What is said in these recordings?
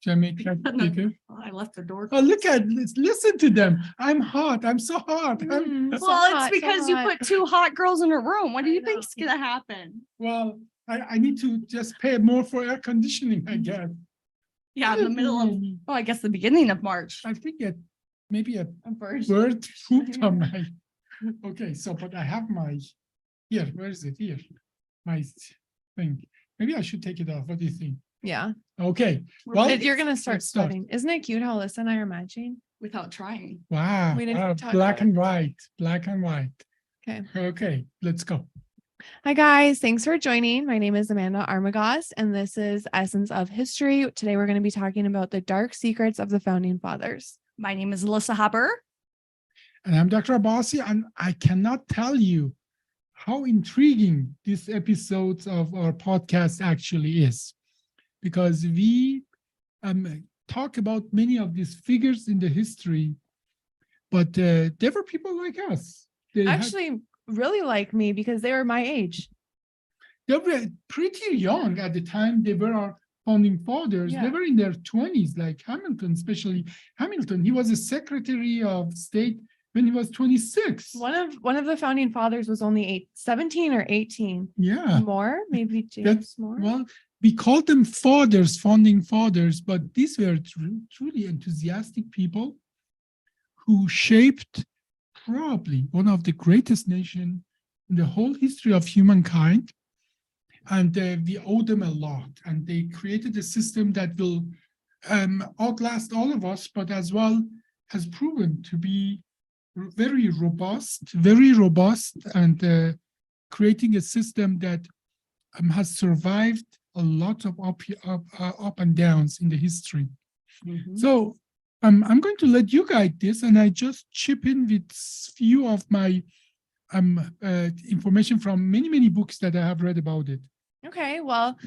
Should I make that bigger? I left the door. Oh, listen to them. I'm hot. I'm so hot. Well, So it's hot, so because you hot. put two hot girls in a room. What do I you know. think's gonna happen? Well, I need to just pay more for air conditioning, I guess. Yeah, in the middle of, oh, I guess the beginning of March. I think maybe a A bird. bird pooped on my. Okay, so but I have my here. Where is it? Here, my thing. Maybe I should take it off. What do you think? Yeah. Okay. Well, You're gonna start let's start. sweating. Isn't it cute how Alyssa and I are matching? Without trying. Wow. We didn't wow, talk black about and white. Black and white. Okay. Okay, let's go. Hi guys, thanks for joining. My name is Amanda Armagost, and this is Essence of History. Today we're going to be talking about the dark secrets of the founding fathers. My name is Alyssa Haber. And I'm Dr. Abbasi, and I cannot tell you how intriguing this episode of our podcast actually is, because we talk about many of these figures in the history, but there were people like us. Actually, really like me because they were my age. They were pretty young at the time they were our founding fathers. Yeah. They were in their 20s, like Hamilton, especially Hamilton. He was a Secretary of State when he was 26. One of the founding fathers was only 17 or 18. Yeah. More, maybe James That's- More. Well, we called them fathers, founding fathers, but these were truly enthusiastic people who shaped probably one of the greatest nations in the whole history of humankind. And we owe them a lot. And they created a system that will outlast all of us, but as well has proven to be very robust, and creating a system that has survived a lot of up and downs in the history. So I'm going to let you guide this, and I just chip in with few of my information from many books that I have read about it. Okay, well,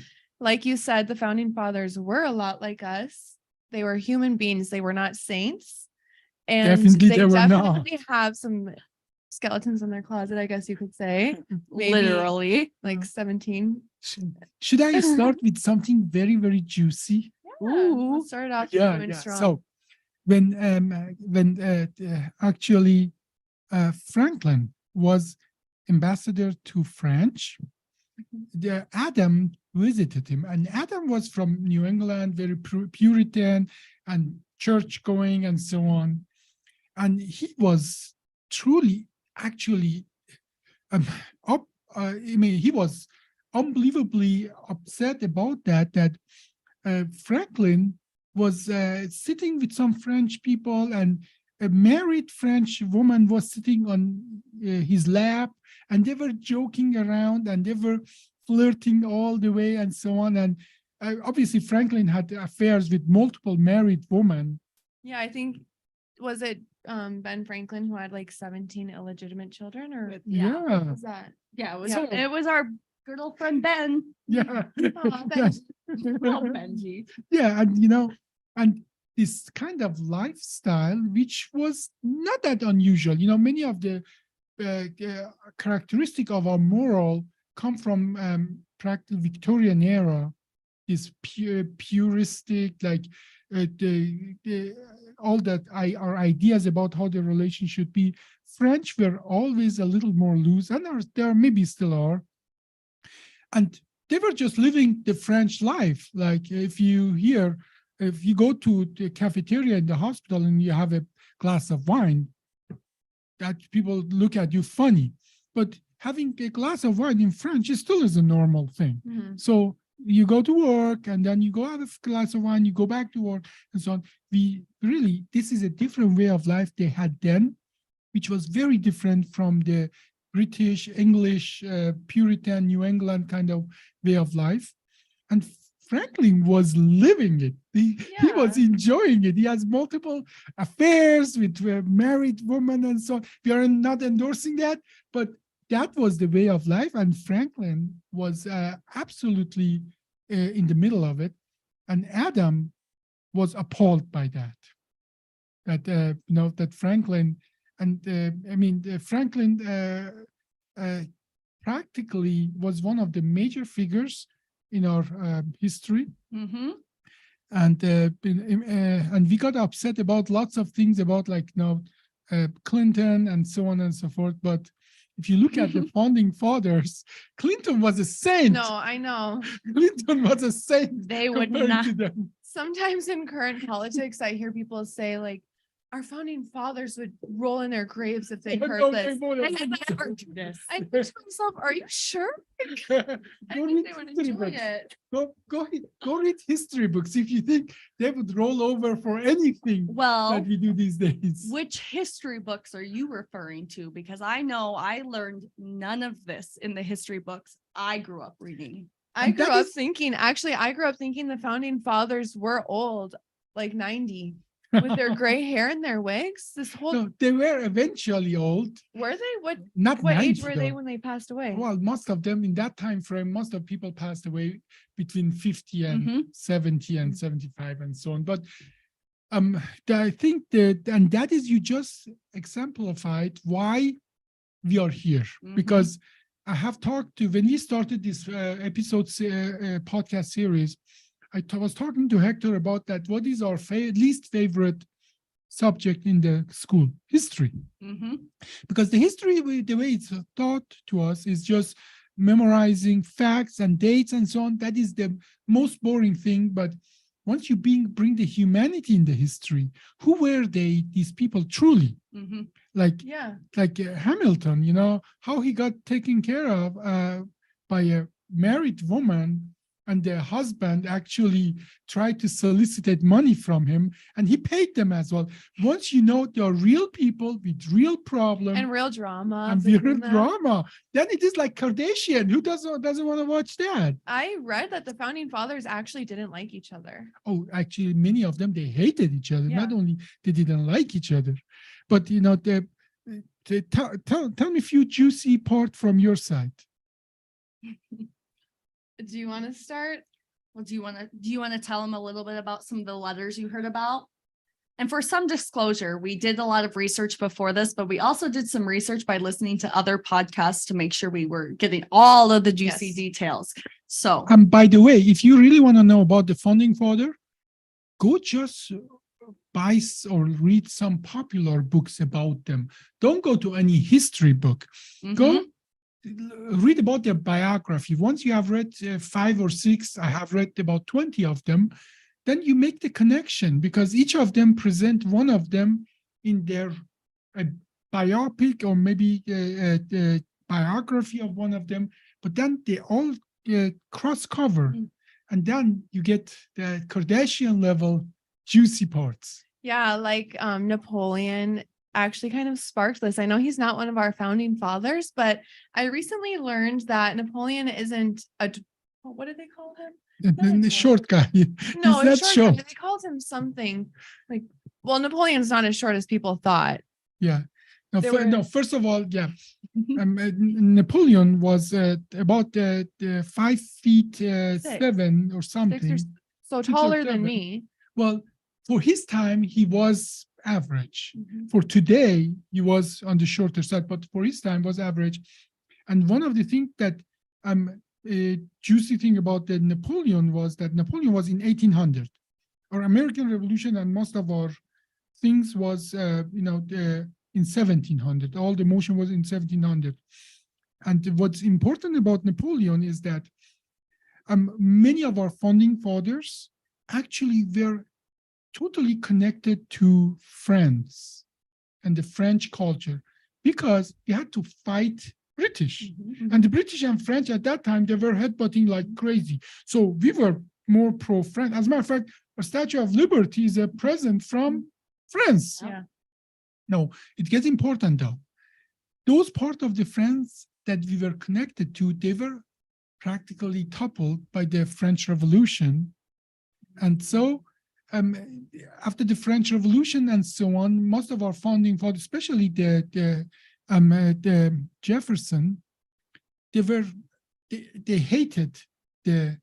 like you said, the founding fathers were a lot like us. They were human beings. They were not saints. And Definitely they they were not. definitely have some skeletons in their closet, I guess you could say. Maybe Literally. like 17. Should I start with something very juicy? Ooh, let's start off Yeah. strong. So when actually Franklin was ambassador to France, Adam visited him, and Adam was from New England, very Puritan and church going and so on. And he was truly actually he was unbelievably upset about that Franklin was sitting with some French people, and a married French woman was sitting on his lap, and they were joking around and they were flirting all the way and so on. And obviously Franklin had affairs with multiple married women. Yeah, I think, was it Ben Franklin who had like 17 illegitimate children, or Yeah. was that? Yeah, So- it was our good old friend Ben. Yeah. Aw, Yes. Oh, Benji. Yeah, and this kind of lifestyle, which was not that unusual. Many of the characteristic of our moral come from practical Victorian era. This puristic, like all that our ideas about how the relation should be. French were always a little more loose, and there maybe still are. And they were just living the French life. Like if you go to the cafeteria in the hospital and you have a glass of wine, that people look at you funny. But having a glass of wine in French still is a normal thing. Mhm. So you go to work and then you go have a glass of wine, you go back to work and so on. This is a different way of life they had then, which was very different from the British, English, Puritan, New England kind of way of life. And Franklin was living it. He was enjoying it. He has multiple affairs with married women and so on. We are not endorsing that, but that was the way of life. And Franklin was absolutely in the middle of it. And Adam was appalled by that. That Franklin, and Franklin practically was one of the major figures in our history. Mm-hmm. and we got upset about lots of things about like Clinton and so on and so forth. But if you look at the founding fathers, Clinton was a saint. No, I know. Clinton was a saint. They would compared not. to them. Sometimes in current politics, I hear people say like, our founding fathers would roll in their graves if they heard No, this. they won't. I would never do this. I think to myself, are you sure? Go I think read they would history enjoy books. it. Go read history books if you think they would roll over for anything Well, that we do these days. which history books are you referring to? Because I know I learned none of this in the history books I grew up reading. I And grew that up is- thinking, actually, I grew up thinking the founding fathers were old, like 90, with their gray hair and their wigs. This whole, No, they were eventually old. were they? Not What 90, age were they though. when they passed away? Well, most of them in that time frame, most of people passed away between 50 and Mhm. 70 and 75 and so on. But I think that, and that is, you just exemplified why we are here. Mhm. Because I have talked to, when we started this podcast series, I was talking to Hector about that. What is our least favorite subject in the school? History. Mhm. Because the history, the way it's taught to us is just memorizing facts and dates and so on. That is the most boring thing. But once you bring the humanity in the history, who were these people truly? Mhm. Like Yeah. Hamilton, how he got taken care of by a married woman, and the husband actually tried to solicit money from him, and he paid them as well. Once you know there are real people with real problems And real drama. and between real them. drama, then it is like Kardashian. Who doesn't want to watch that? I read that the founding fathers actually didn't like each other. Oh, actually, many of them, they hated each other. Not Yeah. only they didn't like each other, but tell me a few juicy part from your side. Do you want to start? Well, do you want to tell them a little bit about some of the letters you heard about? And for some disclosure, we did a lot of research before this, but we also did some research by listening to other podcasts to make sure we were getting all of the juicy Yes. details. So, By the way, if you really want to know about the founding father, go just buy or read some popular books about them. Don't go to any history book. mhm. Go read about their biography. Once you have read 5 or 6, I have read about 20 of them, then you make the connection, because each of them present one of them in their biopic, or maybe the biography of one of them, but then they all cross cover, Mm. and then you get the Kardashian level juicy parts. Yeah, like Napoleon actually kind of sparked this. I know he's not one of our founding fathers, but I recently learned that Napoleon isn't what did they call him? And the short guy. No, He's a not short short. guy. They called him something like, well, Napoleon's not as short as people thought. Yeah. No, There were- first of all, yeah. Napoleon was about 5 feet 7 or something. So 6 or taller than 7. me. Well, for his time, he was average. Mhm. For today, he was on the shorter side, but for his time was average. And one of the things that a juicy thing about the Napoleon was that Napoleon was in 1800. Our American Revolution and most of our things was, in 1700. All the motion was in 1700. And what's important about Napoleon is that many of our founding fathers actually were totally connected to France and the French culture, because they had to fight British. Mhm. And the British and French at that time, they were headbutting like crazy. So we were more pro-French. As a matter of fact, a Statue of Liberty is a present from France. Yeah. No, it gets important though. Those part of the France that we were connected to, they were practically toppled by the French Revolution. And so after the French Revolution and so on, most of our founding fathers, especially the Jefferson, they hated the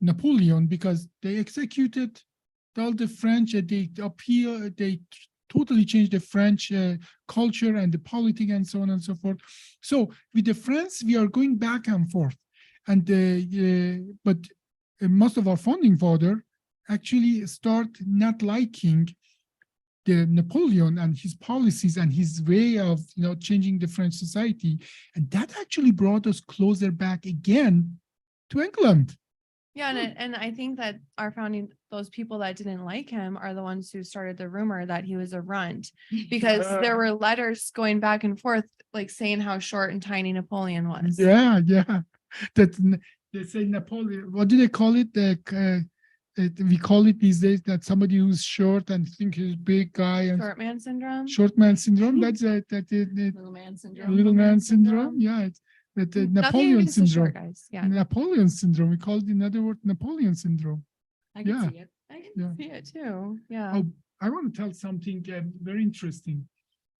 Napoleon because they executed all the French. They totally changed the French culture and the politics and so on and so forth. So with the France, we are going back and forth, and but most of our founding father, actually start not liking the Napoleon and his policies and his way of changing the French society, and that actually brought us closer back again to England. Yeah, and I think that those people that didn't like him are the ones who started the rumor that he was a runt, because there were letters going back and forth, like saying how short and tiny Napoleon was. Yeah, they say Napoleon. What do they call it? We call it these days that somebody who's short and think he's big guy and Short man syndrome. short man syndrome. That's Little man syndrome. little man syndrome. Yeah, it's Nothing Napoleon against the short syndrome. guys. Yeah, Napoleon syndrome. We call it in other word Napoleon syndrome. I can Yeah. see it. I can Yeah. see it too. Yeah. Oh, I want to tell something very interesting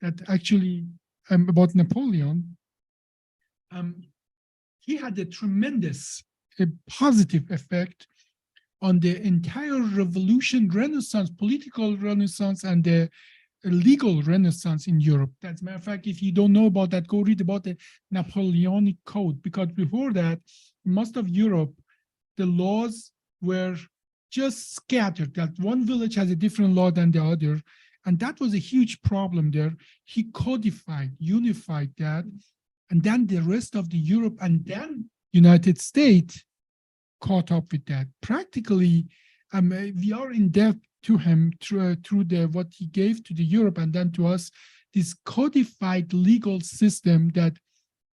that actually about Napoleon. He had a tremendous positive effect on the entire revolution, Renaissance, political Renaissance, and the legal Renaissance in Europe. As a matter of fact, if you don't know about that, go read about the Napoleonic Code, because before that, most of Europe, the laws were just scattered, that one village has a different law than the other. And that was a huge problem there. He codified, unified that. And then the rest of the Europe and then United States caught up with that. Practically, we are in debt to him through what he gave to the Europe and then to us, this codified legal system that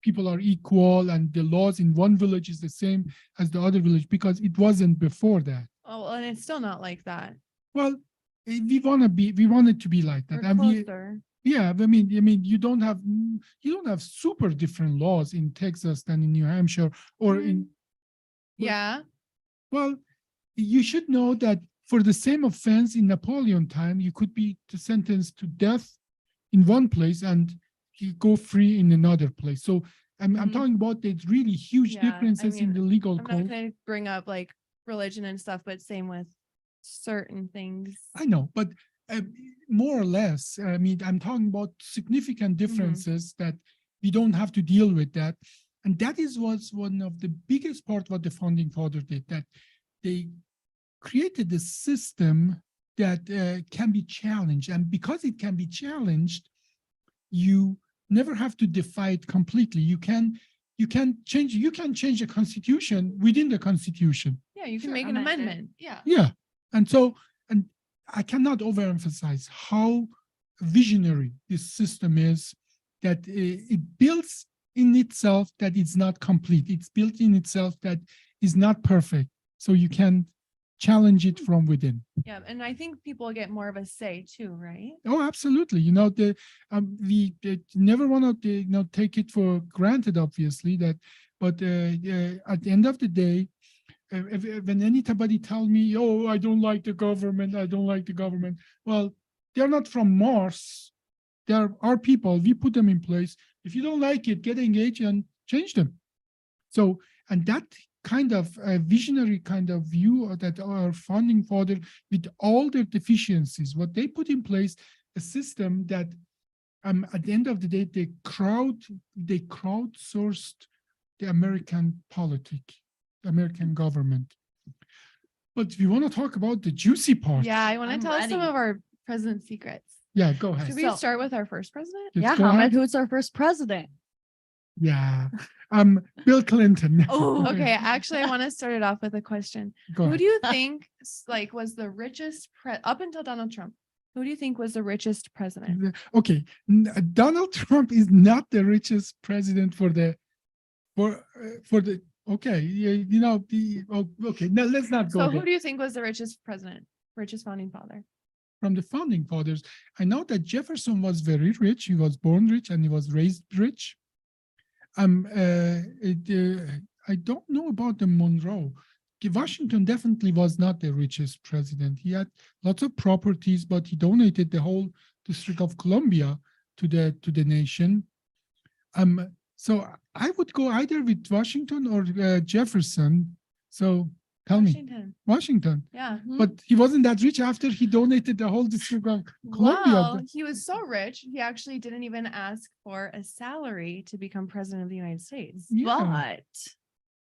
people are equal and the laws in one village is the same as the other village, because it wasn't before that. Oh, well, and it's still not like that. Well, we want it to be like that. We're And we, closer. yeah, I mean, you don't have super different laws in Texas than in New Hampshire or in, Yeah. well, you should know that for the same offense in Napoleon time, you could be sentenced to death in one place and you go free in another place. So I'm Mhm. talking about the really huge Yeah, I differences in mean, the legal I'm not code. going to bring up like religion and stuff, but same with certain things. I know, but more or less, I mean, I'm talking about significant differences that we don't have to deal with that. And that was one of the biggest part what the founding fathers did, that they created a system that can be challenged. And because it can be challenged, you never have to defy it completely. You can change the constitution within the constitution. Yeah, you can Sure, make an amend it. amendment. Yeah. Yeah. And I cannot overemphasize how visionary this system is, that it builds in itself that it's not complete. It's built in itself that is not perfect. So you can challenge it from within. Yeah. And I think people get more of a say too, right? Oh, absolutely. We never want to take it for granted, obviously, but at the end of the day, when anybody tell me, oh, I don't like the government, well, they're not from Mars. They're our people. We put them in place. If you don't like it, get engaged and change them. So, and that kind of visionary kind of view that our founding father, with all their deficiencies, what they put in place, a system that at the end of the day, they crowdsourced the American American government. But we want to talk about the juicy part. Yeah. I want I'm to tell us some ready. of our president's secrets. Yeah, go ahead. Should we So- start with our first president? Let's Yeah, go Hamid, ahead. who's our first president? Yeah. Bill Clinton. Oh, Okay. Actually, I want to start it off with a question. Go Who ahead. do you think was the richest up until Donald Trump? Who do you think was the richest president? Okay, Donald Trump is not the richest president for the. Okay, okay. Now let's not go So there. who do you think was the richest president, richest founding father? From the founding fathers, I know that Jefferson was very rich. He was born rich and he was raised rich. I don't know about the Monroe. Washington definitely was not the richest president. He had lots of properties, but he donated the whole District of Columbia to the nation. So I would go either with Washington or Jefferson. So tell me, Washington. Washington. Yeah. But he wasn't that rich after he donated the whole District of Columbia. Well, he was so rich, he actually didn't even ask for a salary to become president of the United States. Yeah. But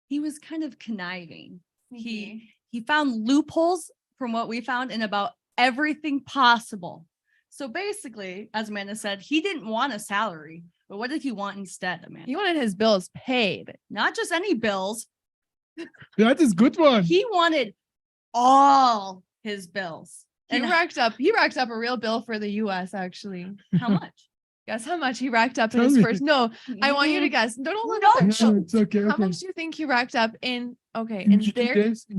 he was kind of conniving. He He found loopholes from what we found in about everything possible. So basically, as Amanda said, he didn't want a salary, but what did he want instead, Amanda? He wanted his bills paid. Not just any bills. That is good one. He wanted all his bills. He And racked up a real bill for the US actually. how much? Guess how much he racked up in Tell his me. first. No, I want you to guess. Don't look No, at No, them. it's okay. How Okay. much do you think he racked up in In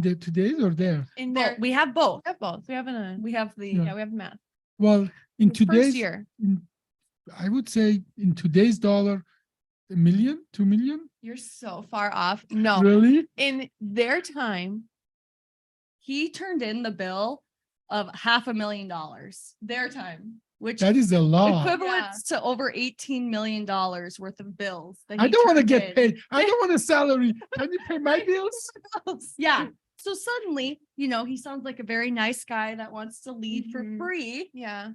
their today's or there? in Well, their we have both. we have both. We have We have the Yeah. yeah, we have math. Well, in His first today's, year. I would say in today's dollar, 1 million, 2 million. You're so far off. No, Really? in their time, he turned in the bill of $500,000, their time. which That is a lot. equivalent Yeah. to over $18 million worth of bills. that I he don't want to turned get in. paid. I don't want a salary. Can you pay my bills? Yeah. So suddenly, he sounds like a very nice guy that wants to lead for Mhm. free. Yeah.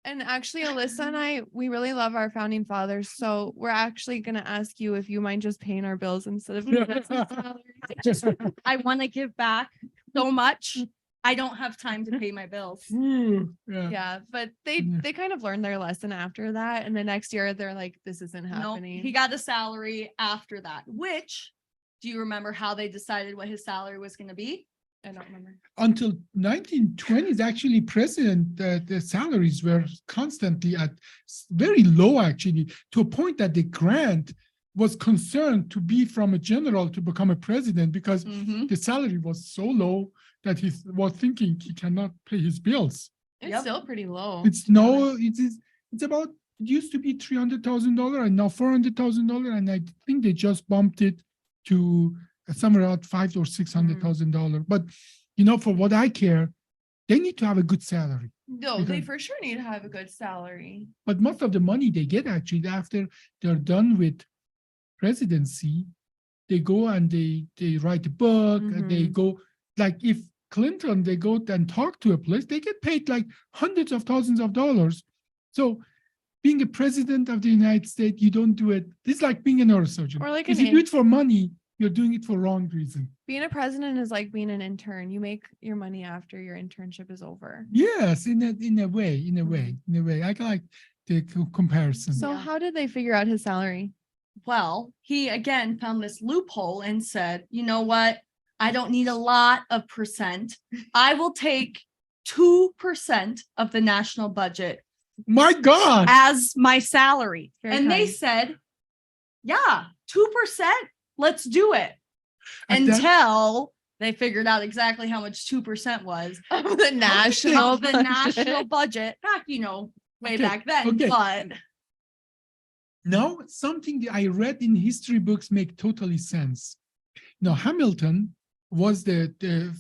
And actually, Alyssa and I, we really love our founding fathers. So we're actually going to ask you if you mind just paying our bills instead of giving us a salary. I want to give back so much. I don't have time to pay my bills. Ooh, yeah. Yeah, but Yeah. they kind of learned their lesson after that. And the next year they're like, this isn't No, happening. he got a salary after that, which do you remember how they decided what his salary was going to be? I don't remember. Until 1920s, actually, the salaries were constantly at very low, actually, to a point that the grant was concerned to be from a general to become a president because Mhm. the salary was so low that he was thinking he cannot pay his bills. It's Yep. still pretty low. It's no, it's about, it used to be $300,000 and now $400,000. And I think they just bumped it to somewhere around $500,000 or $600,000. But, for what I care, they need to have a good salary. No, they because- for sure need to have a good salary. But most of the money they get actually after they're done with presidency, they go and they write a book and they go, like if Clinton, they go and talk to a place, they get paid like hundreds of thousands of dollars. So being a president of the United States, you don't do it. It's like being a neurosurgeon. Or like if an you do it for money, you're doing it for wrong reason. Being a president is like being an intern. You make your money after your internship is over. Yes, in a way. I like the comparison. So Yeah. how did they figure out his salary? Well, he again found this loophole and said, you know what? I don't need a lot of percent. I will take 2% of the national budget My God. as my salary. Very And they kind. said, yeah, 2%, let's do it. And then- Until they figured out exactly how much 2% was Of the national of the national budget back, way Okay, back then. okay. But Now, something that I read in history books make totally sense. Now, Hamilton was the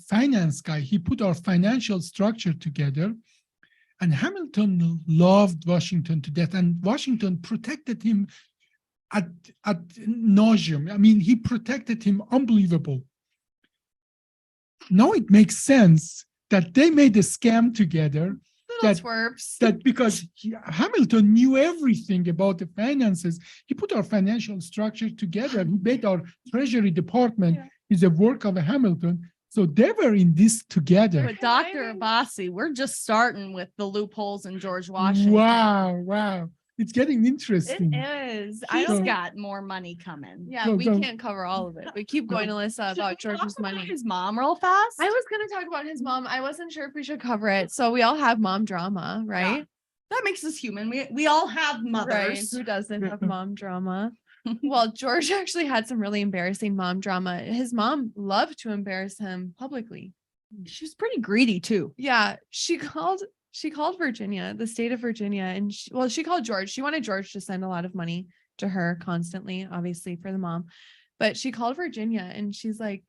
finance guy. He put our financial structure together. And Hamilton loved Washington to death. And Washington protected him at nauseam. I mean, he protected him unbelievable. Now it makes sense that they made a scam together Little that- twerps. that because Hamilton knew everything about the finances, he put our financial structure together. He made our Treasury Department Yeah. is a work of Hamilton. So they were in this together. But Dr. Timing. Abbasi, we're just starting with the loopholes in George Washington. Wow. It's getting interesting. It is. I He's don't. got more money coming. Yeah, Go, we go. can't cover all of it. But keep going, Alyssa, Should about we talk George's about money. His mom real fast. I was gonna talk about his mom. I wasn't sure if we should cover it. So we all have mom drama, right? That makes us human. We all have Right. mothers. Who doesn't have mom drama? Well, George actually had some really embarrassing mom drama. His mom loved to embarrass him publicly. She's pretty greedy too. Yeah, she called Virginia, the state of Virginia, and she called George. She wanted George to send a lot of money to her constantly, obviously for the mom. But she called Virginia and she's like,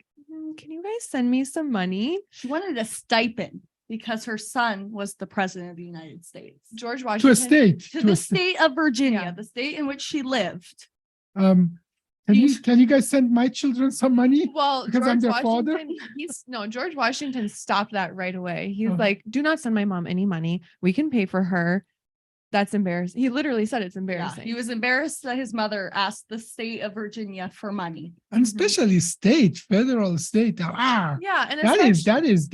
can you guys send me some money? She wanted a stipend because her son was the president of the United States. George To Washington. a state. To to the a sta- state of Virginia, Yeah. the state in which she lived. Can you guys send my children some money? Well, Because I'm George their father? Washington, George Washington stopped that right away. He's Uh-huh. like, do not send my mom any money. We can pay for her. That's embarrassing. He literally said it's Yeah, embarrassing. he was embarrassed that his mother asked the state of Virginia for money. And especially state, federal state. Yeah, and That is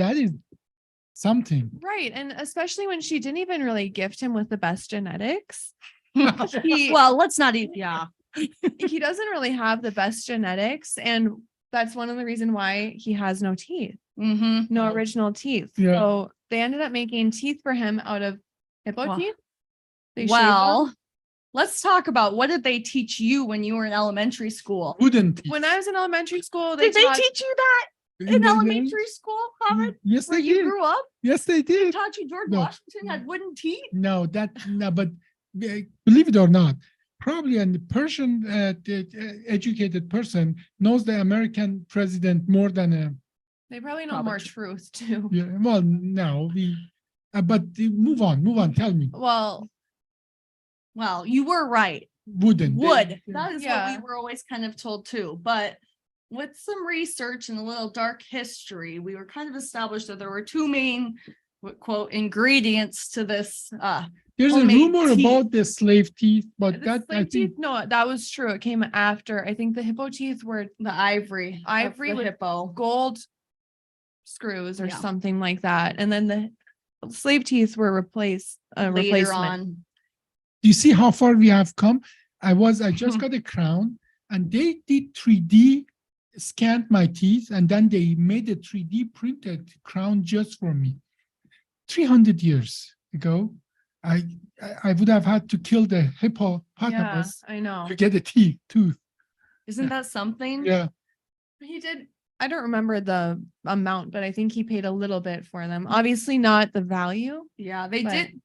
something. Right. And especially when she didn't even really gift him with the best genetics. Well, let's not eat. Yeah. He doesn't really have the best genetics. And that's one of the reasons why he has no teeth, Mm-hmm. no original teeth. Yeah. So they ended up making teeth for him out of hippo Well, teeth. They shaved Well, let's talk about what did they teach you when you were in elementary school? Wouldn't them. When I was in elementary school, they Did they taught teach you that in elementary school, Hamid? Yes, Where they you did. grew up? Yes, they They did. taught you George No. Washington had wooden teeth? No, but believe it or not, probably a Persian educated person knows the American president more than a. they probably know Probably more true. truth too. Yeah, well, no, but move on. Tell me, Well, Well, you were right. wouldn't they- Would. That is what Yeah. we were always kind of told too. But with some research and a little dark history, we were kind of established that there were two main quote ingredients to this. There's a homemade rumor teeth. about the slave teeth, but the that I slave think teeth, no, that was true. It came after. I think the hippo teeth were The ivory. of Ivory the with hippo. gold screws or Yeah. something like that. And then the slave teeth were replaced, Later replacement. on. do you see how far we have come? I just got a crown, and they did 3D scanned my teeth, and then they made a 3D printed crown just for me. 300 years ago, I would have had to kill the Yeah, hippopotamus I know. to get a tooth. Isn't that something? Yeah, He did. I don't remember the amount, but I think he paid a little bit for them. Obviously not the value. Yeah, they But- did.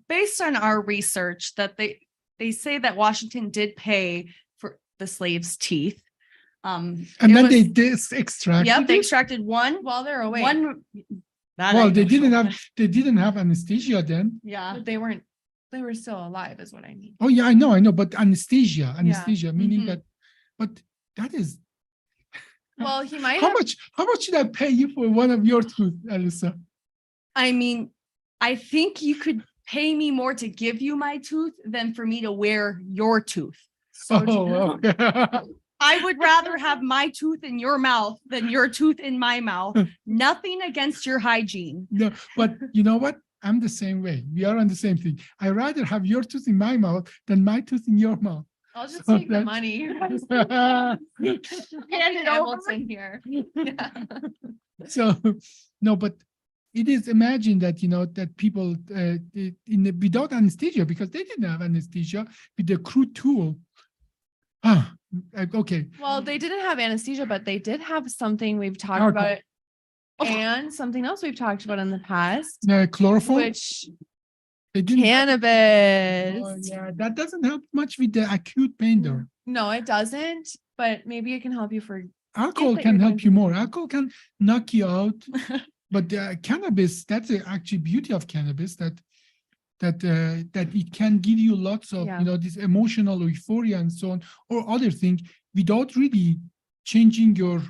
Based on our research, that they say that Washington did pay for the slaves' teeth. and it then was- they extracted. Yep, they it. extracted one. While they're away. One. that I Well, they know. didn't have anesthesia then. Yeah. But they were still alive is what I mean. Oh yeah, I know, but anesthesia, meaning Mhm. that. But that is Well, he might how have. much should I pay you for one of your tooth, Alyssa? I mean, I think you could pay me more to give you my tooth than for me to wear your tooth. So Oh, okay. I would rather have my tooth in your mouth than your tooth in my mouth. Nothing against your hygiene. No, but you know what? I'm the same way. We are on the same thing. I rather have your tooth in my mouth than my tooth in your mouth. I'll just So take the that's- money. Hand it over. Hamilton here. Yeah. So, no, but it is imagine that that people without anesthesia, because they didn't have anesthesia, with the crude tool. Okay. Well, they didn't have anesthesia, but they did have something we've talked Alcohol. about and something else we've talked about in the past, Chloroform. which They didn't. cannabis. Oh, yeah, that doesn't help much with the acute pain, though. No, it doesn't, but maybe it can help you for Alcohol that can you're help going you more. Alcohol can knock you out, but cannabis, that's the actual beauty of cannabis, that it can give you lots of Yeah. this emotional euphoria and so on, or other thing, without really changing your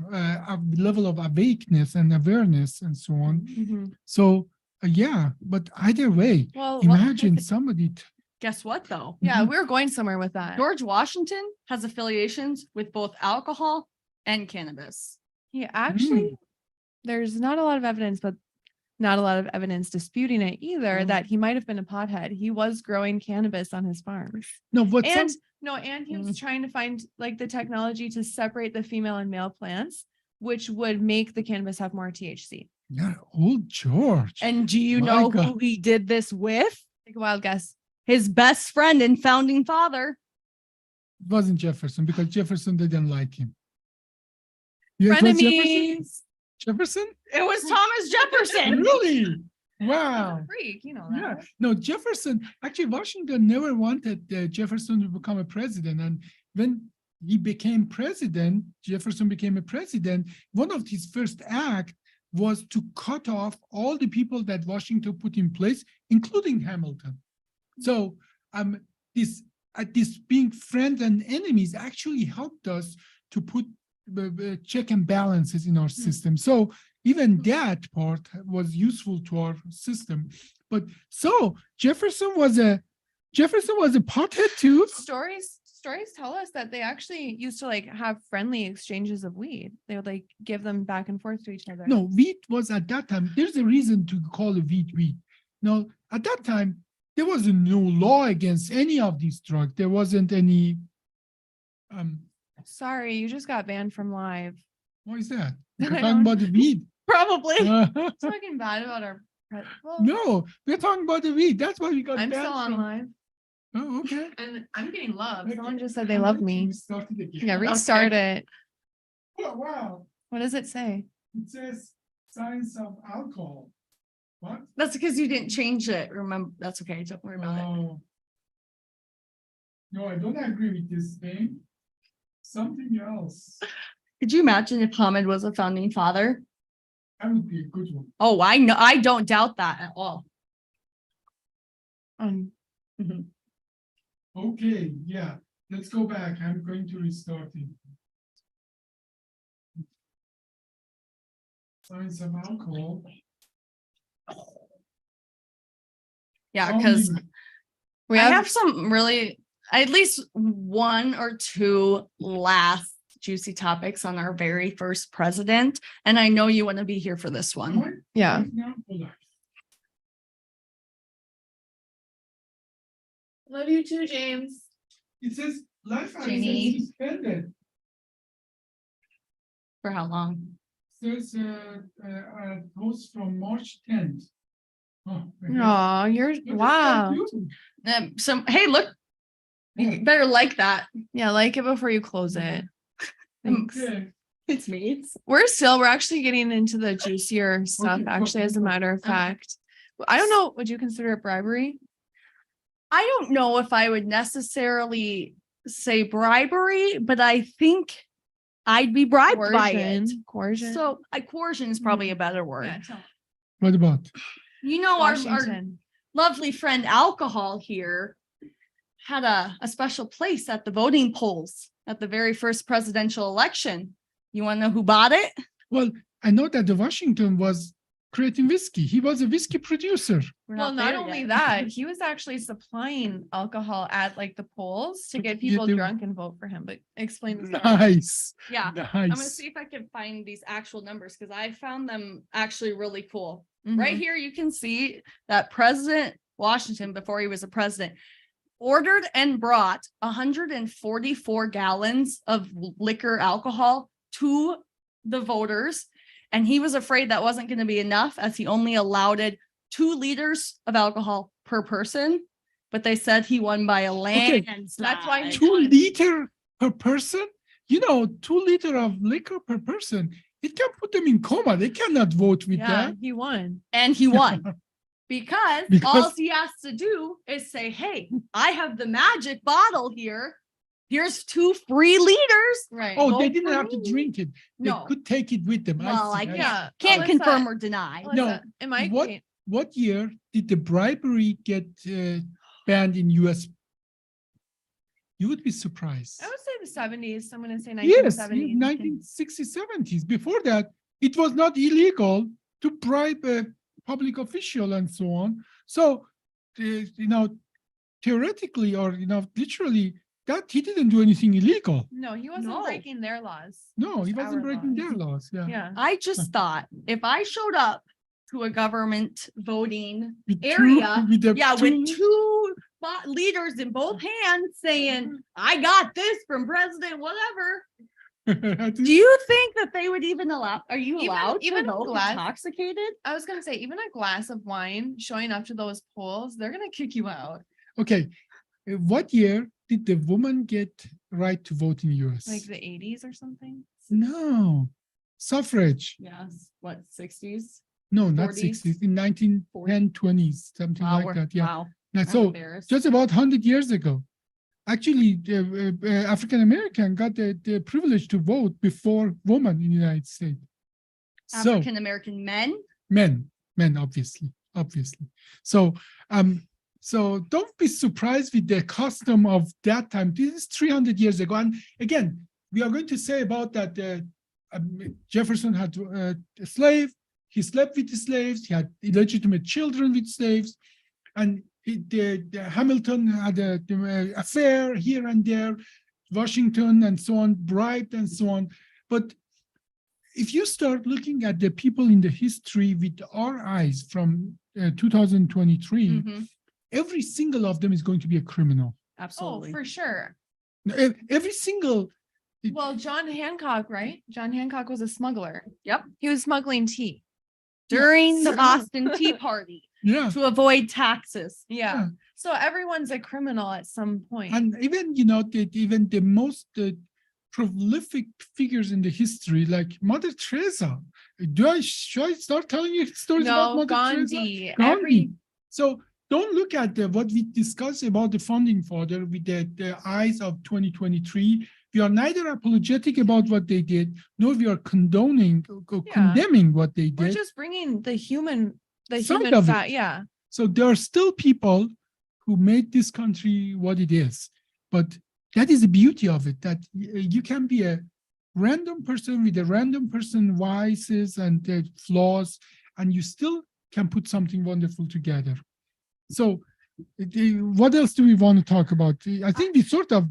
level of awakeness and awareness and so on. Mhm. So yeah, but either way, Well, imagine somebody. Guess what though? yeah, we're going somewhere with that. George Washington has affiliations with both alcohol and cannabis. He actually, there's not a lot of evidence, but not a lot of evidence disputing it either, that he might have been a pothead. He was growing cannabis on his farm. No, but And some, and he was trying to find like the technology to separate the female and male plants, which would make the cannabis have more THC. yeah, old George. And do you My know God. who he did this with? Take a wild guess. His best friend and founding father. It wasn't Jefferson, because Jefferson didn't like him. Yeah, it was Frenemies. Jefferson? It was Thomas Jefferson. Really? Wow. Freak, you know Yeah. that. No, Jefferson, actually, Washington never wanted Jefferson to become a president. And when he became president, Jefferson became a president, one of his first acts was to cut off all the people that Washington put in place, including Hamilton. So this being friends and enemies actually helped us to put check and balances in our system. So even that part was useful to our system. But so Jefferson was a pothead too. stories tell us that they actually used to like have friendly exchanges of weed. They would like give them back and forth to each other. No, wheat was at that time, there's a reason to call it wheat. Now, at that time, there was no law against any of these drugs. There wasn't any, Sorry, you just got banned from live. what is that? I We're talking don't- about the weed. Probably. Talking bad about our well, No, we're talking about the weed. That's why we got I'm banned still on from- live Oh, okay. and I'm getting love. Okay. Someone just said they I'm love going to me. restart it again. Yeah, restart it. Oh, wow. What does it say? It says signs of alcohol. What? That's because you didn't change it. Remember, that's okay. Don't worry about it. Oh. No, I don't agree with this thing. Something else. Could you imagine if Hamid was a founding father? That would be a good one. Oh, I know. I don't doubt that at all. Mhm. Okay, yeah, let's go back. I'm going to restart it. Signs of alcohol. Yeah, because Founding- We I have, have some really, at least one or two last juicy topics on our very first president. And I know you want to be here for this one. What? yeah. Right now, hold on. Love you too, James. It says life access Jenny. suspended. For how long? Says post from March 10th. Oh, okay. Aw, you're What does that wow. do? So, hey, look, you better like that. Yeah, like it before you close it. Thanks. Okay. It's me. We're actually getting into the juicier stuff, Okay, actually, as a matter of Okay. fact. I don't know, would you consider it bribery? I don't know if I would necessarily say bribery, but I think I'd be bribed by it. Coercion. So coercion is probably a better word. Yeah, tell- What about? You know, our Washington. lovely friend alcohol here had a special place at the voting polls at the very first presidential election. You want to know who bought it? Well, I know that the Washington was creating whiskey. He was a whiskey producer. We're Well, not there only yet. that, he was actually supplying alcohol at like the polls to get Yeah, people they- drunk and vote for him, but explain the story. Nice. Yeah. I'm gonna Nice. see if I can find these actual numbers because I found them actually really cool. Mhm. Right here, you can see that President Washington, before he was a president, ordered and brought 144 gallons of liquor alcohol to the voters. And he was afraid that wasn't going to be enough as he only allowed it 2 liters of alcohol per person. But they said he won by a Okay, landslide. that's why he 2 liter per person? You know, 2 liter of liquor per person, it can put them in coma. They cannot vote with Yeah, that. he won. And he won. Because all Because- he has to do is say, hey, I have the magic bottle here. Here's 2 free liters. Right. Oh, Vote they didn't for have to me. drink it. They No. could take it with them. Well, I I see. can't- yeah. Can't Alyssa- confirm or deny. No, Alyssa, in my what- opinion- What year did the bribery get banned in US? You would be surprised. I would say the 70s. I'm gonna say Yes, 1970s. 1960s, 70s. Before that, it was not illegal to bribe a public official and so on. So, theoretically or, literally, that he didn't do anything illegal. No, he wasn't No. breaking their laws. No, he just wasn't our breaking laws. their laws. Yeah. Yeah. I just thought if I showed up to a government voting, With Area, with the yeah, two- with 2 leaders in both hands saying, I got this from President, whatever. Do you think that they would even allow, are you Even- allowed to even vote glass- intoxicated? I was gonna say, even a glass of wine showing up to those polls, they're gonna kick you out. Okay, what year did the woman get right to vote in US? Like the 80s or something. No, suffrage. Yes, what, 60s? No, not 40s? 60s, in 1910, 20s, something Wow, like we're- that. Yeah. wow. Now, I'm so embarrassed. just about 100 years ago, actually, African American got the privilege to vote before women in the United States. So African-American men? men, obviously. So don't be surprised with the custom of that time. This is 300 years ago. And again, we are going to say about that Jefferson had a slave. He slept with the slaves. He had illegitimate children with slaves. And the Hamilton had the affair here and there, Washington and so on, bribed and so on. But if you start looking at the people in the history with our eyes from 2023, Mhm. every single of them is going to be a criminal. Oh, Absolutely. for sure. Every single, Well, John Hancock, right? John Hancock was a smuggler. Yep. He was smuggling tea. During the Yeah. Boston Tea Party yeah. to avoid taxes. Yeah. Yeah. So everyone's a criminal at some point. And even, even the most prolific figures in the history, like Mother Teresa. Should I start telling you stories about No, Mother Teresa? Gandhi. Gandhi. So don't look at what we discussed about the founding father with the eyes of 2023. We are neither apologetic about what they did, nor we are condoning, Yeah. condemning what they We're did. just bringing the human Side of it. yeah. So there are still people who made this country what it is. But that is the beauty of it, that you can be a random person with a random person vices and flaws, and you still can put something wonderful together. So what else do we want to talk about? I think we sort of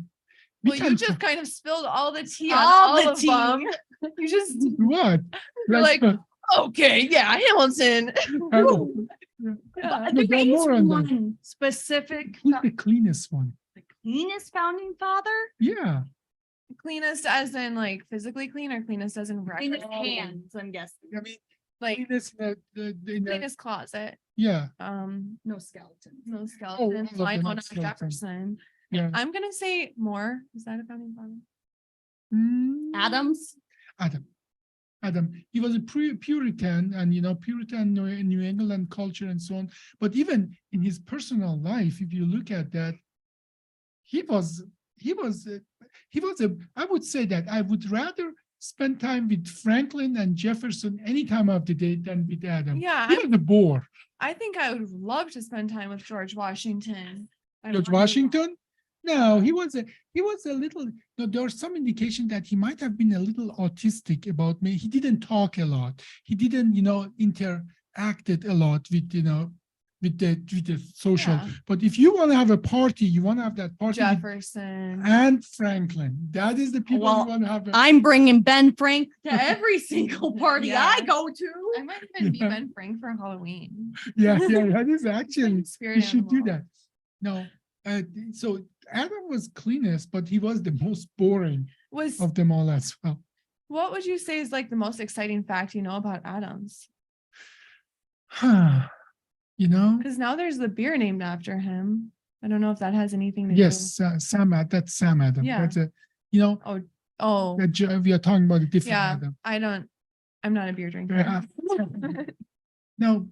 we Well, you can just kind of spilled all the tea on All all the of tea. them. You just what? You're like, okay, yeah, Hamilton. yeah. Yeah. I No, think there are there is more on that. one specific, Who's the cleanest one? the cleanest founding father, Yeah. Cleanest as in like physically clean or cleanest as in record? cleanest hands, I'm guessing. I mean, Like cleanest cleanest closet. yeah. No skeletons. No all of skeletons. them have Lyman skeletons. Jefferson. Yeah. I'm gonna say more. Is that a founding father? Mm. Adams. Adam. He was a Puritan, and Puritan New England culture and so on. But even in his personal life, if you look at that, he was I would say that I would rather spend time with Franklin and Jefferson any time of the day than with Adam. Yeah, He was a bore. I think I would love to spend time with George Washington. I George really Washington? No, he was a little, there was some indication that he might have been a little autistic about me. He didn't talk a lot. He didn't, interacted a lot with, with the social. Yeah. But if you want to have a party, you want to have that party with Jefferson. and Franklin. That is the people Well, you want to have. I'm bringing Ben Frank to every single party Yeah. I go to. I might even be Yeah. Ben Frank for Halloween. yeah, that is actually, Spirit you should do animal. that. No, so Adam was cleanest, but he was the most boring Was of them all as well. what would you say is like the most exciting fact you know about Adams? Because now there's the beer named after him. I don't know if that has anything to Yes, that's Sam Adam. Yeah. That's a, do. Oh, we are talking about a different yeah. Adam. I'm not a beer drinker. Yeah. Now,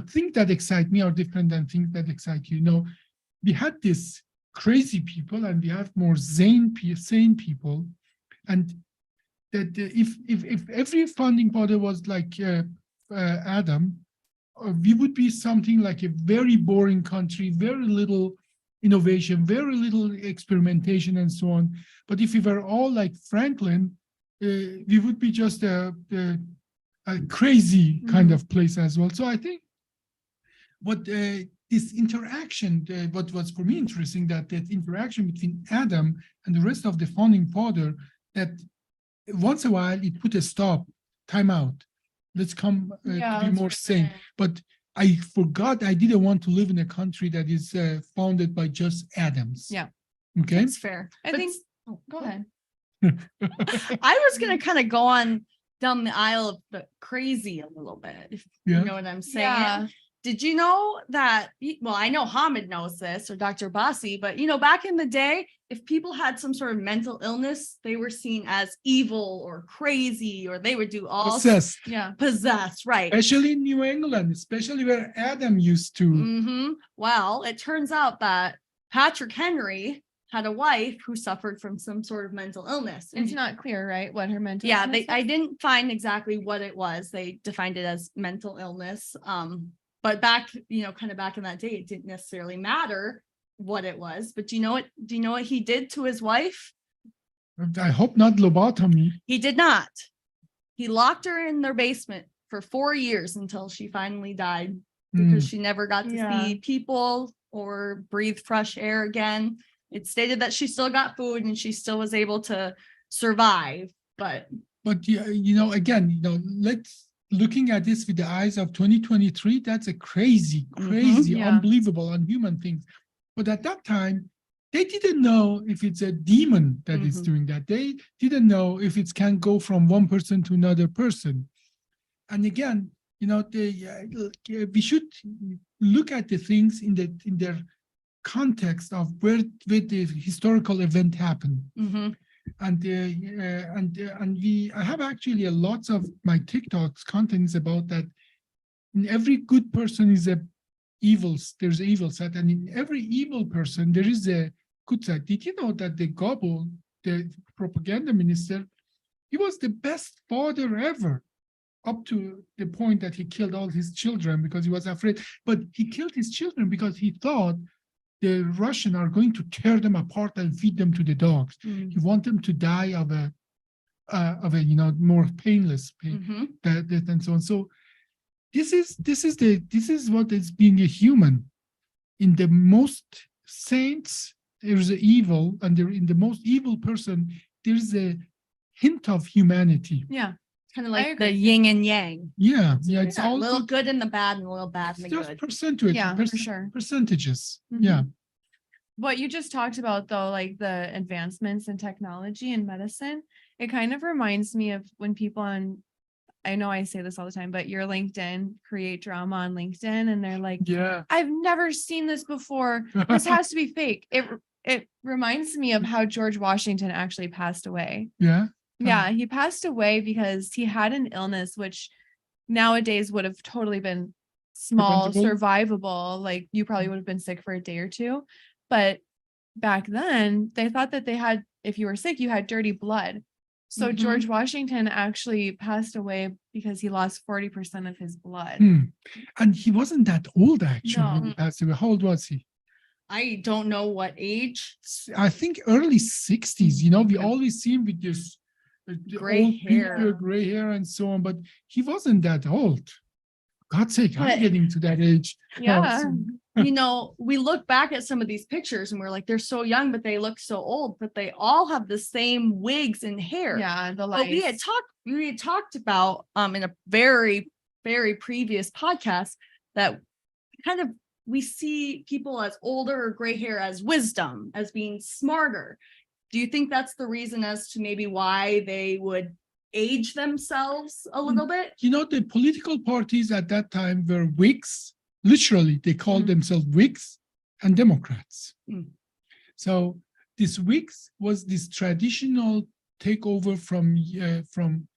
things that excite me are different than things that excite you. We had this crazy people and we have more sane people, and that if every founding father was like Adam, we would be something like a very boring country, very little innovation, very little experimentation, and so on. But if we were all like Franklin, we would be just a crazy kind of place as well. So I think what this interaction, what was for me interesting, that interaction between Adam and the rest of the founding father, that once a while it put a stop, time out. Let's come to be more sane. But I forgot I didn't want to live in a country that is founded by just Adams. Yeah. Okay. That's fair. I But think. Go ahead. I was gonna kind of go on down the aisle of the crazy a little bit, if Yeah. you know what I'm saying. Yeah. Did you know that? Well, I know Hamid knows this, or Dr. Bassi, but back in the day, if people had some sort of mental illness, they were seen as evil or crazy, or they would do all Possessed. Yeah. possessed, right? Especially in New England, especially where Adam used to. Well, it turns out that Patrick Henry had a wife who suffered from some sort of mental illness. It's not clear, right? What her mental. Yeah, illness I was? didn't find exactly what it was. They defined it as mental illness. But back in that day, it didn't necessarily matter what it was. But do you know what he did to his wife? I hope not lobotomy. He did not. He locked her in their basement for 4 years until she finally died. because Mm. she never got to Yeah. see people or breathe fresh air again. It stated that she still got food and she still was able to survive, but But yeah, again, let's looking at this with the eyes of 2023, that's a crazy, crazy, Yeah. unbelievable, unhuman thing. But at that time, they didn't know if it's a demon that is Mhm. doing that. They didn't know if it can go from one person to another person. And again, we should look at the things in their context of where the historical event happened. mhm, I have actually a lots of my TikToks contents about that. In every good person is a there's an evil side, and in every evil person there is a good side. Did you know that the Gobel, the propaganda minister, he was the best father ever, up to the point that he killed all his children because he was afraid. But he killed his children because he thought the Russian are going to tear them apart and feed them to the dogs. mm, He want them to die of a more painless mhm. death and so on. So this is what is being a human. In the most saints, there's a evil, and in the most evil person, there's a hint of humanity. Yeah. Kind of I like the agree. yin and yang. Yeah, it's Yeah, a all little good. good in the bad and a little bad in the Just good. percentage. Yeah, for sure. Percentages. Mhm. Yeah. What you just talked about though, like the advancements in technology and medicine, it kind of reminds me of when people I know I say this all the time, but your LinkedIn create drama on LinkedIn and they're like, Yeah. I've never seen this before. This has to be fake. It reminds me of how George Washington actually passed away. Yeah. Yeah, he passed away because he had an illness which nowadays would have totally been small, Preventable? survivable. Like you probably would have been sick for a day or two. But back then, they thought that if you were sick, you had dirty blood. So Mhm. George Washington actually passed away because he lost 40% of his blood. And he wasn't that old actually when No. he passed away. How old was he? I don't know what age. I think early 60s. We Okay. always see him with this Gray old hair. beard, gray hair and so on, but he wasn't that old. God's sake, I'm But- getting to that age. Yeah. We look back at some of these pictures and we're like, they're so young, but they look so old, but they all have the same wigs and hair. Yeah, the But we had lights. talked about in a very, very previous podcast that kind of we see people as older or gray hair as wisdom, as being smarter. Do you think that's the reason as to maybe why they would age themselves a little bit? The political parties at that time were Whigs. Literally, they called Mhm. themselves Whigs and Democrats. Mm. So this Whigs was this traditional takeover from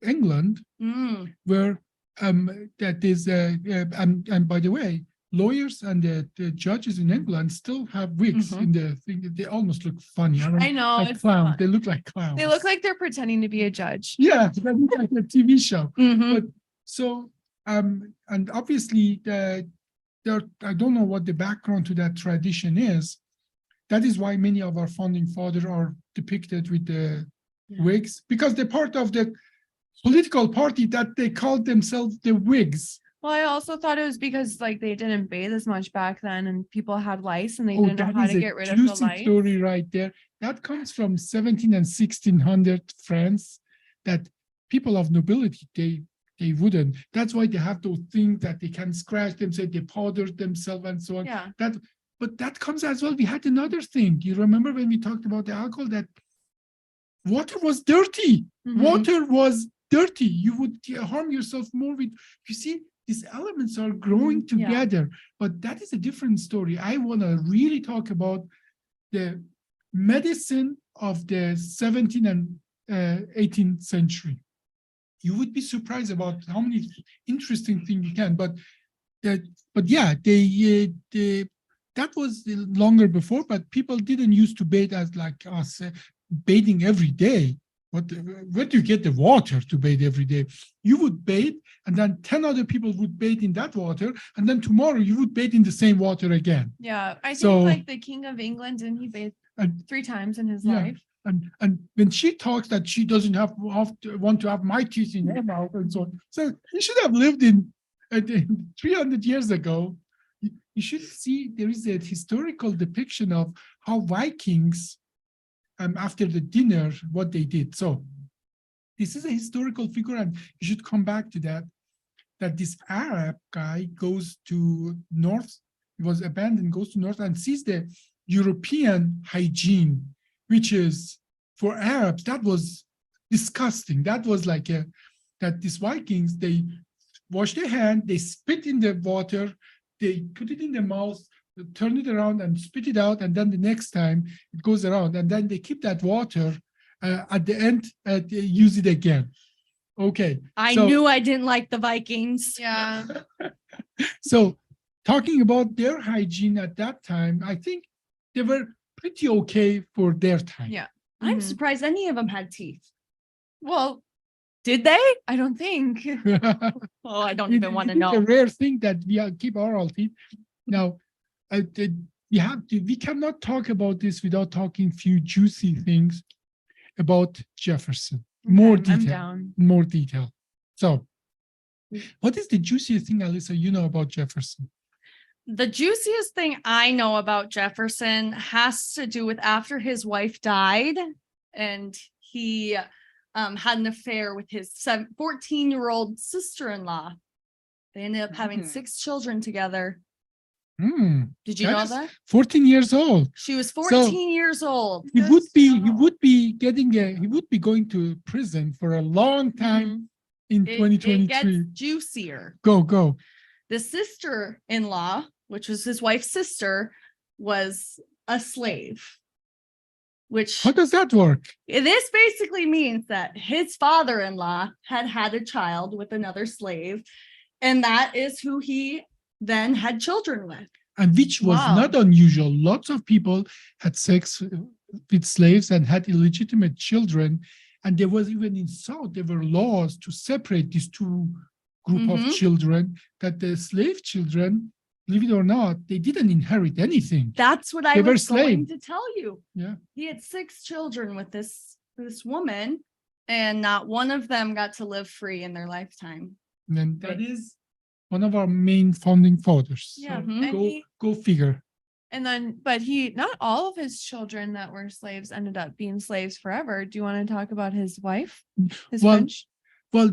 England, Mm, where that is and by the way, lawyers and the judges in England still have wigs Mhm. in the thing. They almost look funny. I know. Like It's clowns. fun. They look like clowns. They look like they're pretending to be a judge. Yeah, they look like a TV show. mhm. But so and obviously I don't know what the background to that tradition is. That is why many of our founding fathers are depicted with the Yeah. wigs, because they're part of the political party that they called themselves the Whigs. Well, I also thought it was because like they didn't bathe as much back then and people had lice and they Oh, didn't know that how is to a get rid of the juicy lice. story right there. That comes from 17 and 1600 France, that people of nobility, they wouldn't. That's why they have those things that they can scratch themselves, they powder themselves and so on. Yeah. But that comes as well. We had another thing. You remember when we talked about the alcohol, that water was dirty. Mhm. Water was dirty. You would harm yourself more with, you see, these elements are growing Mhm, yeah. together, but that is a different story. I want to really talk about the medicine of the 17th and 18th century. You would be surprised about how many interesting things you can, but yeah, that was longer before, but people didn't used to bathe as like us, bathing every day. Where do you get the water to bathe every day? You would bathe, and then 10 other people would bathe in that water, and then tomorrow you would bathe in the same water again. Yeah. I think So- like the King of England, didn't he bathe And 3 times in his Yeah. life? and when she talks that she doesn't want to have my teeth in her mouth and so on, so he should have lived in 300 years ago, you should see there is a historical depiction of how Vikings, after the dinner, what they did. So this is a historical figure, and you should come back to that. That this Arab guy goes to north, he was abandoned, goes to north and sees the European hygiene, which is for Arabs, that was disgusting. That was like that these Vikings, they wash their hand, they spit in the water, they put it in their mouth, turn it around and spit it out, and then the next time it goes around, and then they keep that water at the end, they use it again. Okay. I so- knew I didn't like the Vikings. Yeah. So talking about their hygiene at that time, I think they were pretty okay for their time. Yeah. I'm Mhm. surprised any of them had teeth. Well, Did they? I don't think. Oh, I don't It- even want to it is a know. rare thing that we keep oral teeth. Now, we cannot talk about this without talking few juicy things about Jefferson. More Okay, I'm detail. down. More detail. So, what is the juiciest thing, Alyssa, you know about Jefferson? The juiciest thing I know about Jefferson has to do with after his wife died and he had an affair with his 14-year-old sister-in-law. They ended up having 6 children together. Hmm, Did you That know is- that? 14 years old. She was 14 years old. He would be going to prison for a long time Mhm. in It 2023. gets juicier. Go. The sister-in-law, which was his wife's sister, was a slave. Which How does that work? this basically means that his father-in-law had a child with another slave, and that is who he then had children with. And which was Wow. not unusual. Lots of people had sex with slaves and had illegitimate children. And there was even in South, there were laws to separate these two group of Mhm. children, that the slave children, believe it or not, they didn't inherit anything. That's what I They were was going slave. to tell you. Yeah. He had 6 children with this woman, and not one of them got to live free in their lifetime. And that is one of our main founding fathers. So Yeah. Mhm. And go figure. And then, but not all of his children that were slaves ended up being slaves forever. Do you want to talk about his wife? His Well, French? Well,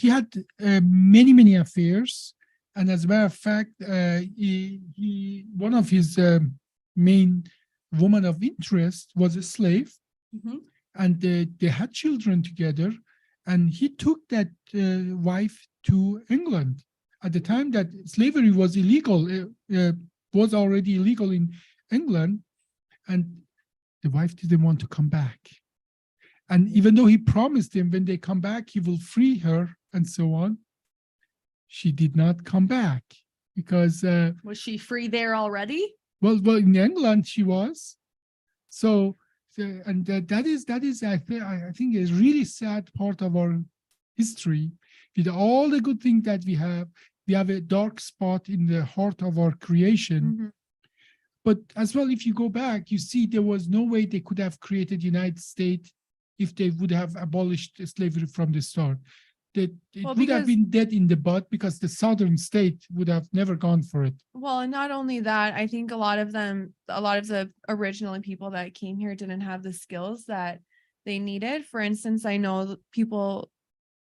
he had many affairs, and as a matter of fact, he one of his main woman of interest was a slave, Mhm. and they had children together, and he took that wife to England at the time that slavery was illegal, was already illegal in England, and the wife didn't want to come back. And even though he promised him when they come back, he will free her and so on, she did not come back because, Was she free there already? well, in England she was. So, and that is I think a really sad part of our history. With all the good things that we have a dark spot in the heart of our creation. Mhm. But as well, if you go back, you see there was no way they could have created United States if they would have abolished slavery from the start. That it Well, would have because- been dead in the bud because the southern state would have never gone for it. Well, and not only that, I think a lot of the original people that came here didn't have the skills that they needed. For instance, I know people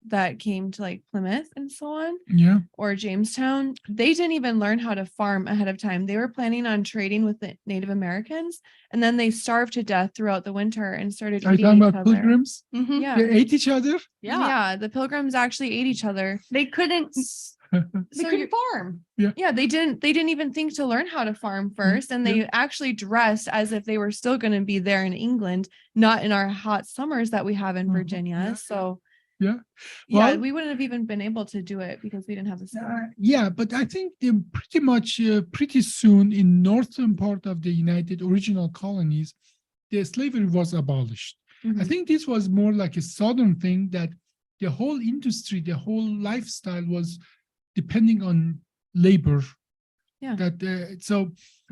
that came to like Plymouth and so on, Yeah. or Jamestown, they didn't even learn how to farm ahead of time. They were planning on trading with the Native Americans, and then they starved to death throughout the winter and started Are you eating talking each about other. pilgrims? Mhm. Yeah. They ate each other? Yeah. The pilgrims actually ate each other. They couldn't So couldn't you're- farm. Yeah, they didn't even think to learn how to farm first, and they actually dressed as if they were still going to be there in England, not in our hot summers that we have in Mhm. Virginia. Yeah, So yeah. yeah, Well- we wouldn't have even been able to do it because we didn't have the skill. Yeah, but I think they pretty much pretty soon in northern part of the United original colonies, the slavery was abolished. I Mhm. think this was more like a southern thing that the whole industry, the whole lifestyle was depending on labor. Yeah.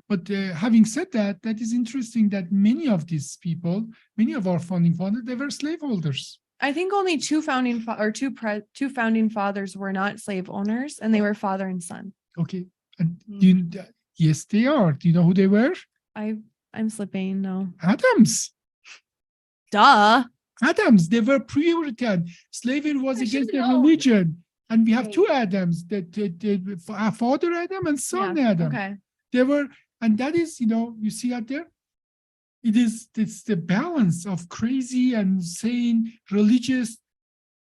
But having said that, that is interesting that many of these people, many of our founding fathers, they were slaveholders. I think only two founding fathers were not slave owners, and they were father and son. Okay. And do you, yes, they are. Do you know who they were? I'm slipping. No. Adams. Duh. Adams. They were Puritan. Slavery was I against should their know. religion. And we have Okay. two Adams, father Adam and son Adam. Okay. They were, and that is, you see that there? It's the balance of crazy and sane, religious.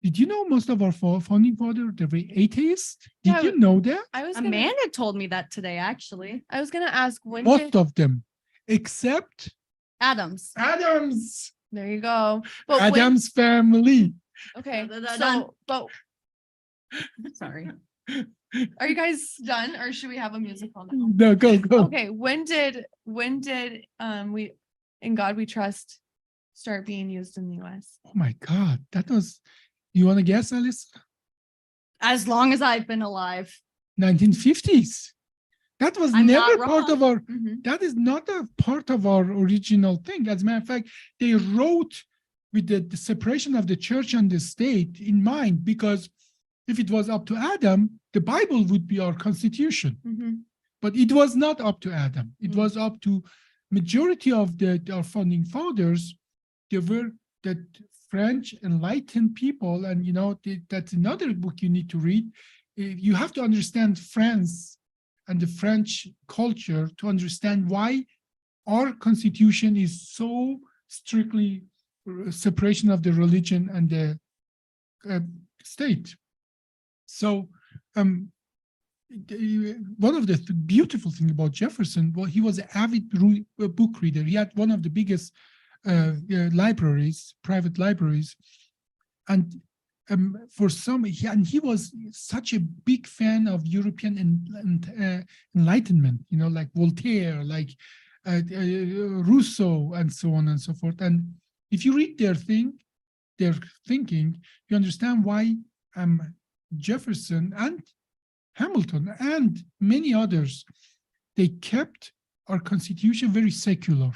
Did you know most of our founding fathers, they were atheists? Did Yeah, you know that? Amanda told me that today, actually. I was gonna ask when Most of them, except Adams. Adams. there you go. But Adams family. okay. Dun, dun, dun. So, but Sorry. are you guys done, or should we have a musical now? No, go. Okay. When did we In God We Trust start being used in the US? Oh my God, that was. You want to guess, Alice? As long as I've been alive. 1950s. That was I'm not never part of our. Mhm. That is not a part of our original thing. As a matter of fact, they wrote with the separation of the church and the state in mind, because if it was up to Adam, the Bible would be our constitution. Mhm. But it was not up to Adam. It Mm. was up to majority of our founding fathers. They were that French enlightened people, and that's another book you need to read. You have to understand France and the French culture to understand why our constitution is so strictly separation of the religion and the state. So one of the beautiful thing about Jefferson, well, he was an avid book reader. He had one of the biggest libraries, private libraries, and he was such a big fan of European enlightenment, like Voltaire, like Rousseau, and so on and so forth. And if you read their thinking, you understand why Jefferson and Hamilton and many others, they kept our constitution very secular.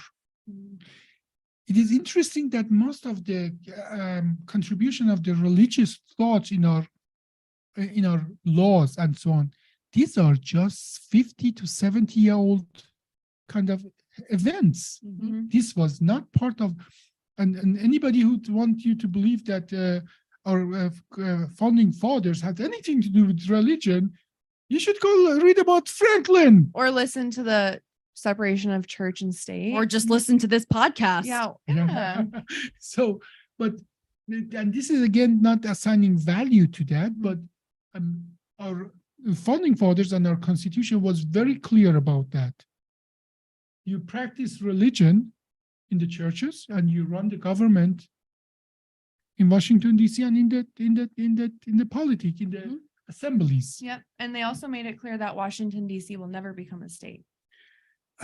It is interesting that most of the contribution of the religious thoughts in our laws and so on, these are just 50 to 70-year-old kind of events. Mhm. This was not part of, and anybody who wants you to believe that our founding fathers had anything to do with religion, you should go read about Franklin. Or listen to the separation of church and state. Or just listen to this podcast. Yeah. So, and this is again not assigning value to that, but our founding fathers and our constitution was very clear about that. You practice religion in the churches, and you run the government in Washington D.C. and in the politics, in the assemblies. Yep. And they also made it clear that Washington, D.C. will never become a state.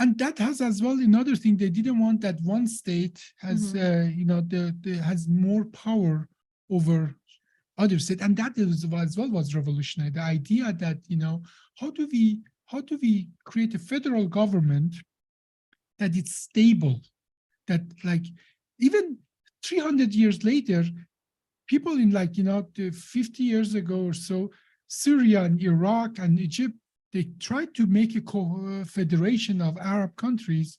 And that has as well another thing. They didn't want that one state has, has more power over other states, and that is as well was revolutionary. The idea that how do we create a federal government that it's stable, that like even 300 years later, people in the 50 years ago or so, Syria and Iraq and Egypt, they tried to make a federation of Arab countries.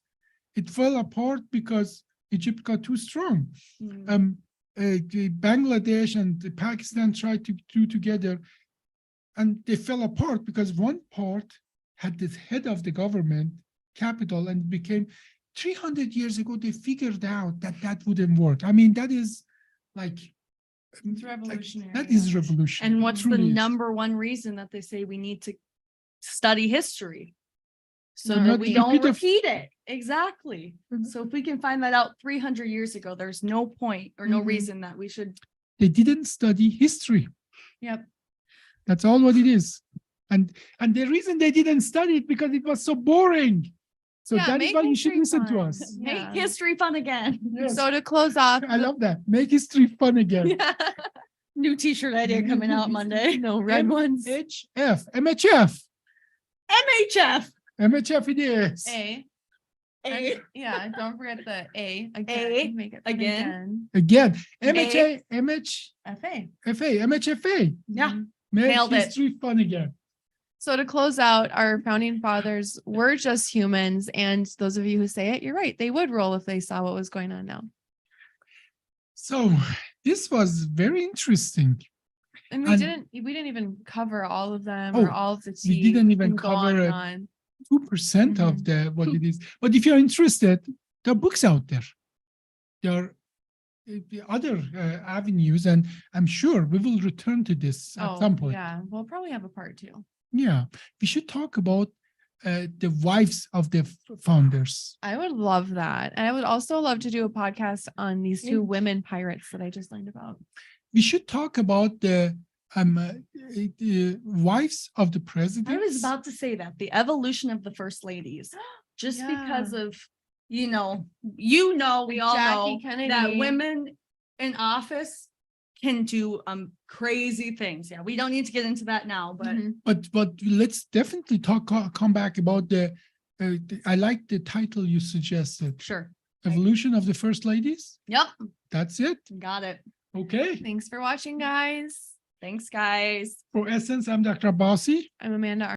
It fell apart because Egypt got too strong. Bangladesh and Pakistan tried to do together, and they fell apart because one part had the head of the government, capital, and became 300 years ago, they figured out that wouldn't work. I mean, that is It's revolutionary. That is revolutionary. And It what's the truly is. number one reason that they say we need to study history? So Not that we don't repeat of- repeat it. Exactly. Mhm. So if we can find that out 300 years ago, there's no point or no Mhm. reason that we should. They didn't study history. Yep. That's all what it is. And the reason they didn't study it because it was so boring. So Yeah, that is make why you should history listen to fun. us. Make Yeah. history fun again. Yes. So to close off, I love that. Make history fun again. New t-shirt idea coming out Monday. no red ones. MHF. MHF. MHF it is. A Yeah, don't forget the A A, again. Make it fun again. Again, MHA, FA. MHFA, MHFA. Yeah. Make Nailed it. history fun again. So to close out, our founding fathers were just humans. And those of you who say it, you're right. They would roll if they saw what was going on now. So this was very interesting. And And- we didn't even cover all of them Oh, or all of the we tea. didn't even can go on cover and it. on. 2% of the what it is. But if you're interested, there are books out there. There are the other avenues, and I'm sure we will return to this at some point. Yeah, we'll probably have a part 2. Yeah, we should talk about the wives of the founders. I would love that. And I would also love to do a podcast on these 2 women pirates that I just learned about. We should talk about the wives of the president. I was about to say that the evolution of the first ladies, just because of, we all Jackie know Kennedy. that women in office can do crazy things. Yeah, we don't need to get into that now, but Mhm. But let's definitely come back about I like the title you suggested. sure. Evolution of the first ladies. Yep, That's it. got it. Okay. Thanks for watching, guys. Thanks, guys. For Essence, I'm Dr. Abbasi. I'm Amanda